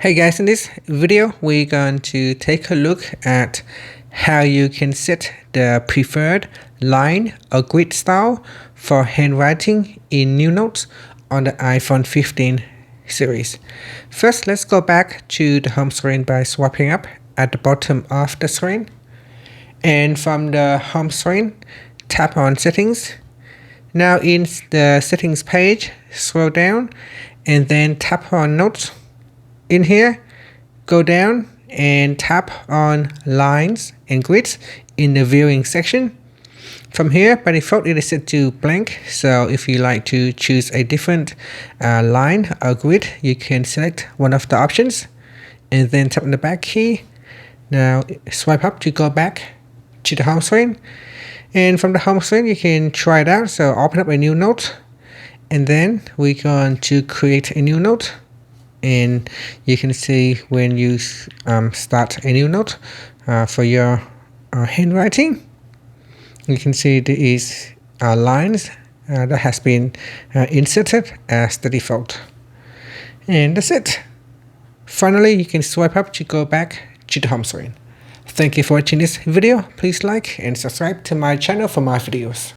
Hey guys, in this video we're going to take a look at how you can set the preferred line or grid style for handwriting in New Notes on the iPhone 15 series. First, let's go back to the home screen by swiping up at the bottom of the screen. And from the home screen, tap on Settings. Now in the Settings page, scroll down and then tap on Notes. In here, go down and tap on Lines and Grids in the Viewing section. From here, by default, it is set to blank. So if you like to choose a different line or grid, you can select one of the options and then tap on the back key. Now swipe up to go back to the home screen. And from the home screen, you can try it out. So open up a new note and then we're going to create a new note. And you can see when you start a new note for your handwriting, you can see there is lines that has been inserted as the default. And that's it. Finally, you can swipe up to go back to the home screen. Thank you for watching this video. Please like and subscribe to my channel for more videos.